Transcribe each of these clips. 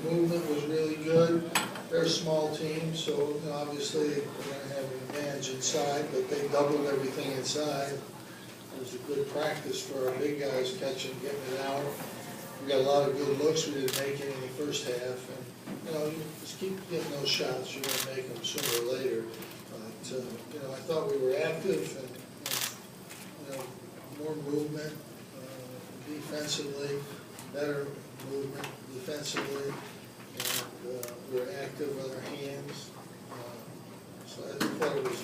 movement was really good. They're a small team, so you know, obviously they're going to have an advantage inside, but they doubled everything inside. It was a good practice for our big guys catching, getting it out. We got a lot of good looks. We didn't make any in the first half, and you know, you just keep getting those shots. You're going to make them sooner or later. But you know, I thought we were active and you know, more movement defensively, better movement defensively, and we were active on our hands. So I thought it was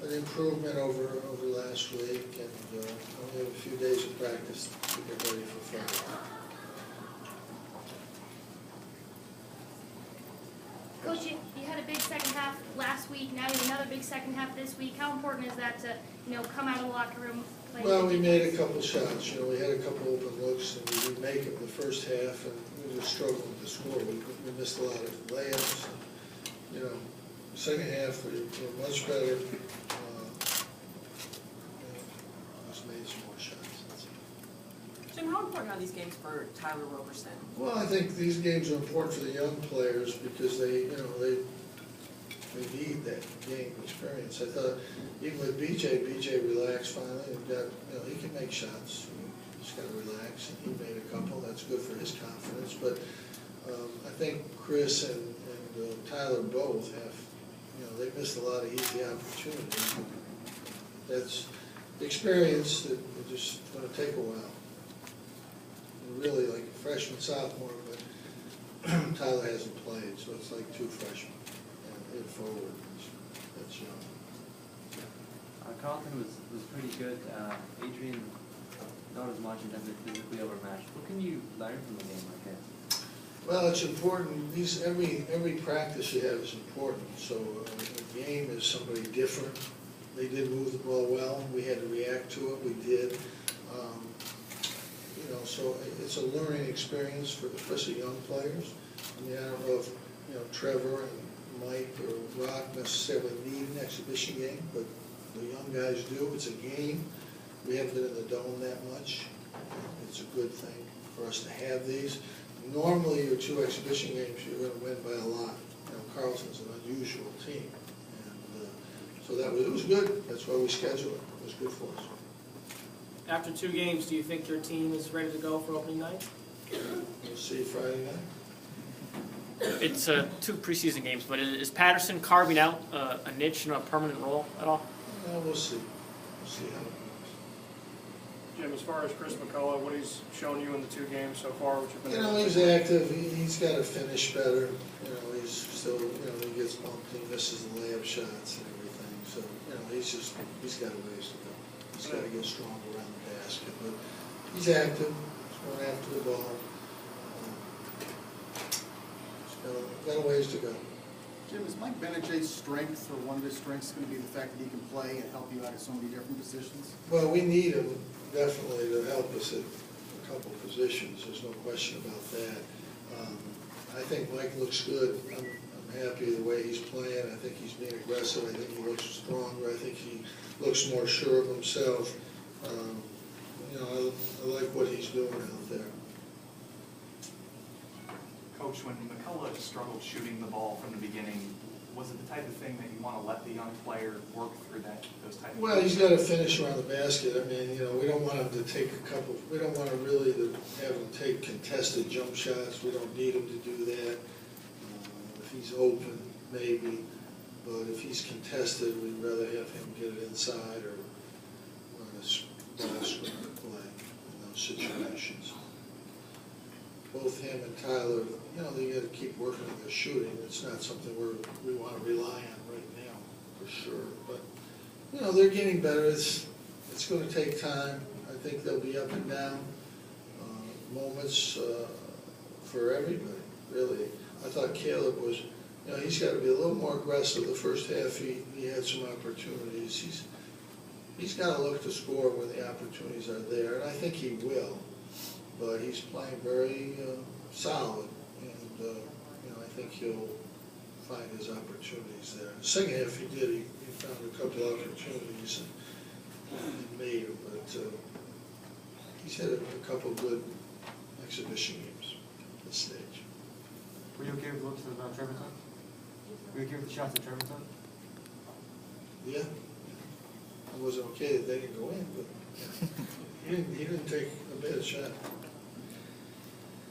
an improvement over last week, and we have a few days of practice to get ready for Friday. Coach, you had a big second half last week. Now you have another big second half this week. How important is that to, you know, come out of the locker room? Well, we made a couple shots. You know, we had a couple open looks, and we didn't make them the first half, and we were struggling to score. We missed a lot of layups. You know, second half we were much better. Just made some more shots. Jim, how important are these games for Tyler Roberson? Well, I think these games are important for the young players because they need that game experience. I thought even with BJ relaxed finally and got, you know, he can make shots. He's got to relax, and he made a couple. That's good for his confidence. But I think Chris and Tyler both have, you know, they missed a lot of easy opportunities. That's experience that is just going to take a while. Really like a freshman, sophomore, but Tyler hasn't played, so it's like two freshmen and forward. That's young. Carlton was pretty good. Adrian, not as much in terms of physically overmatched. What can you learn from a game like that? Well, it's important. Every practice you have is important. So a game is somebody different. They did move the ball well. We had to react to it. We did. You know, so it's a learning experience for especially young players. I mean, I don't know if, you know, Trevor and Mike or Rock necessarily need an exhibition game, but the young guys do. It's a game. We haven't been in the dome that much. It's a good thing for us to have these. Normally, your two exhibition games, you're going to win by a lot. You know, Carlton's an unusual team, and so it was good. That's why we scheduled it. It was good for us. After 2 games, do you think your team is ready to go for opening night? We'll see Friday night. It's 2 preseason games, but is Patterson carving out a niche and a permanent role at all? We'll see. We'll see how it goes. Jim, as far as Chris McCullough, what he's shown you in the 2 games so far, what you've been You know, he's active. He's got to finish better. You know, he's still, you know, he gets bumped, he misses the layup shots and everything. So, you know, he's got a ways to go. He's got to get stronger around the basket. But he's active. He's going after the ball. He's got a ways to go. Jim, is Mike Benajay's strength, or one of his strengths, going to be the fact that he can play and help you out at so many different positions? Well, we need him definitely to help us at a couple positions. There's no question about that. I think Mike looks good. I'm happy the way he's playing. I think he's being aggressive. I think he looks stronger. I think he looks more sure of himself. You know, I like what he's doing out there. Coach, when McCullough struggled shooting the ball from the beginning, was it the type of thing that you want to let the young player work through those type of Well, he's got to finish around the basket. I mean, you know, we don't want him to take a couple, we don't want to really have him take contested jump shots. We don't need him to do that. If he's open, maybe. But if he's contested, we'd rather have him get it inside or run a ball screen play in those situations. Both him and Tyler, you know, they got to keep working on their shooting. It's not something we want to rely on right now, for sure. But, you know, they're getting better. It's going to take time. I think there'll be up and down moments for everybody, really. I thought Caleb was, you know, he's got to be a little more aggressive. The first half, he had some opportunities. He's got to look to score when the opportunities are there, and I think he will. But he's playing very solid, and you know, I think he'll find his opportunities there. The second half he did. He found a couple of opportunities and made them, but he's had a couple of good exhibition games at this stage. you okay with the looks of Trevor Todd? Were you okay with the shots of Trevor Todd? Yeah. It wasn't okay that they didn't go in, but he didn't take a bad shot.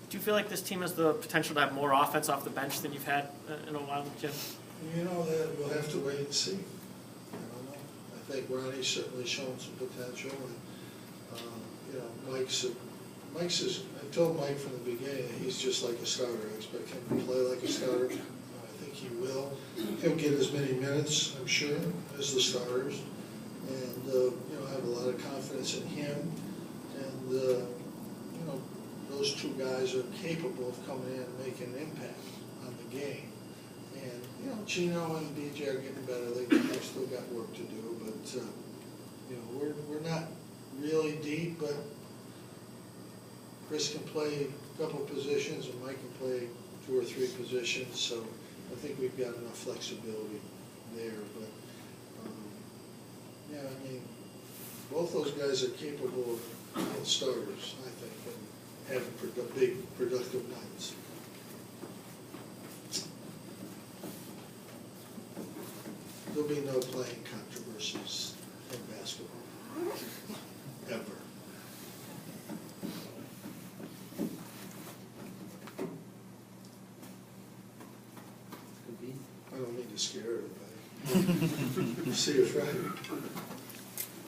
Do you feel like this team has the potential to have more offense off the bench than you've had in a while, Jim? You know, that we'll have to wait and see. I don't know. I think Ronnie's certainly shown some potential, and, you know, I told Mike from the beginning that he's just like a starter. I expect him to play like a starter. I think he will. He'll get as many minutes, I'm sure, as the starters, and, you know, I have a lot of confidence in him, and, you know, those two guys are capable of coming in and making an impact on the game. And, you know, Chino and DJ are getting better. They've still got work to do, but, you know, we're not really deep, but Chris can play a couple positions and Mike can play 2 or 3 positions, so I think we've got enough flexibility there. But, yeah, I mean, both those guys are capable of being starters, I think, and having big, productive nights. There'll be no playing controversies in basketball, ever. Could be. I don't mean to scare everybody. See you Friday.